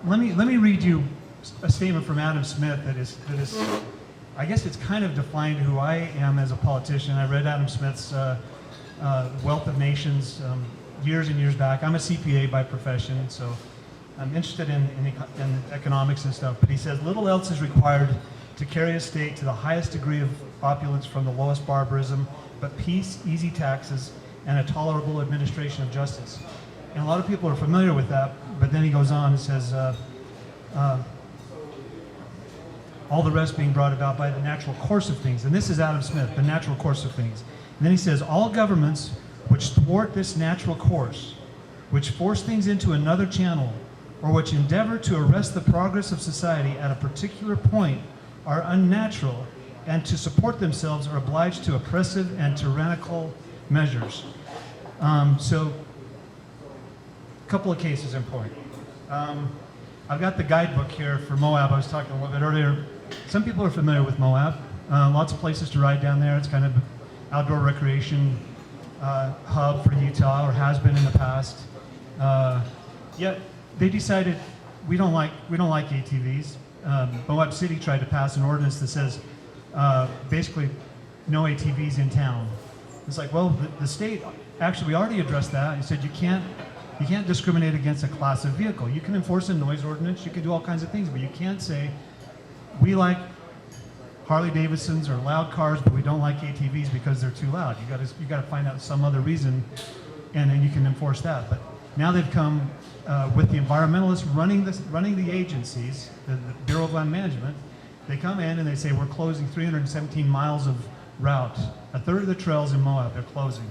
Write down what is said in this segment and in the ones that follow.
let me read you a statement from Adam Smith that is I guess it's kind of defined who I am as a politician. I read Adam Smith's Wealth of Nations years and years back. I'm a CPA by profession, so I'm interested in economics and stuff. But he says, little else is required to carry a state to the highest degree of opulence from the lowest barbarism, but peace, easy taxes, and a tolerable administration of justice. And a lot of people are familiar with that, but then he goes on and says, all the rest being brought about by the natural course of things. And this is Adam Smith, the natural course of things. And then he says, all governments which thwart this natural course, which force things into another channel, or which endeavor to arrest the progress of society at a particular point, are unnatural, and to support themselves are obliged to oppressive and tyrannical measures. So, a couple of cases in point. I've got the guidebook here for Moab. I was talking a little bit earlier. Some people are familiar with Moab. Lots of places to ride down there. It's kind of outdoor recreation hub for Utah, or has been in the past. Yet they decided we don't like ATVs. Moab City tried to pass an ordinance that says basically no ATVs in town. It's like, well, the state actually, we already addressed that. He said you can't discriminate against a class of vehicle. You can enforce a noise ordinance. You can do all kinds of things, but you can't say we like Harley Davidsons or loud cars, but we don't like ATVs because they're too loud. You got to find out some other reason, and then you can enforce that. But now they've come with the environmentalists running the agencies, the Bureau of Land Management. They come in and they say we're closing 317 miles of route. A third of the trails in Moab they're closing.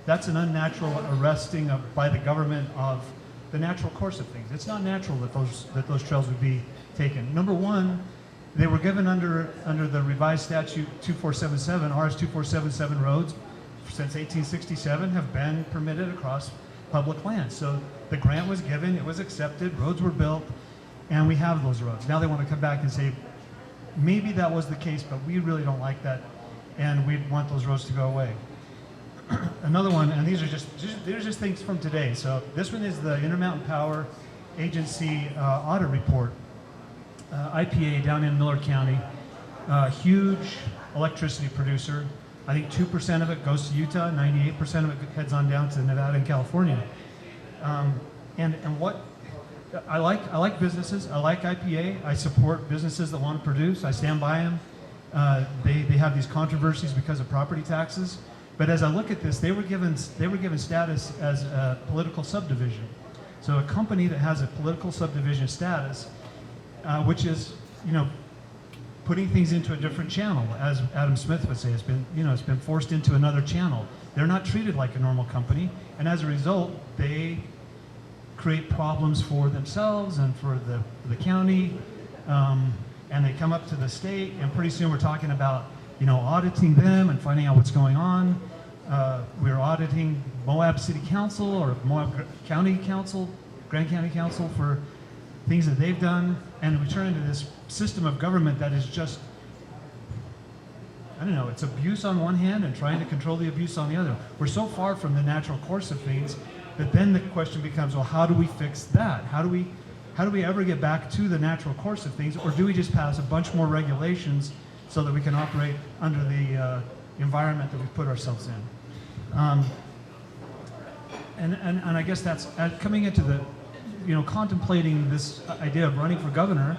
That's an unnatural arresting by the government of the natural course of things. It's not natural that those trails would be taken. Number one, they were given under the revised statute 2477. RS 2477 roads since 1867 have been permitted across public land. So the grant was given, it was accepted, roads were built, and we have those roads. Now they want to come back and say, maybe that was the case, but we really don't like that, and we want those roads to go away. Another one, and these are just things from today. So this one is the Intermountain Power Agency audit report. IPA down in Miller County, huge electricity producer. I think 2% of it goes to Utah, 98% of it heads on down to Nevada and California. And what I like businesses. I like IPA. I support businesses that want to produce. I stand by them. They have these controversies because of property taxes. But as I look at this, they were given status as a political subdivision. So a company that has a political subdivision status, which is, putting things into a different channel, as Adam Smith would say, it's been forced into another channel. They're not treated like a normal company, and as a result, they create problems for themselves and for the county, and they come up to the state, and pretty soon we're talking about auditing them and finding out what's going on. We're auditing Moab City Council or Moab County Council, Grand County Council for things that they've done, and we turn into this system of government that is just, I don't know, it's abuse on one hand and trying to control the abuse on the other. We're so far from the natural course of things that then the question becomes, well, how do we fix that? How do we ever get back to the natural course of things, or do we just pass a bunch more regulations so that we can operate under the environment that we've put ourselves in? And I guess that's coming into the, contemplating this idea of running for governor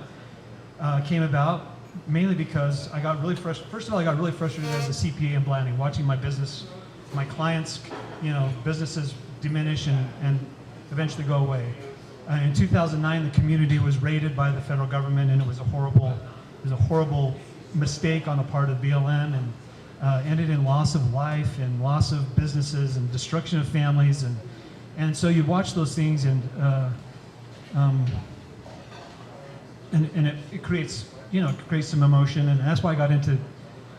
came about mainly because I got really frustrated. First of all, I got really frustrated as a CPA in Blanding, watching my my clients, businesses diminish and eventually go away. In 2009, the community was raided by the federal government, and it was a horrible mistake on the part of BLM, and ended in loss of life and loss of businesses and destruction of families, and so you watch those things, and it creates some emotion, and that's why I got into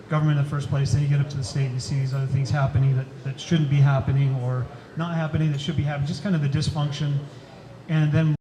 government in the first place. Then you get up to the state and you see these other things happening that shouldn't be happening, or not happening that should be happening, just kind of the dysfunction. And then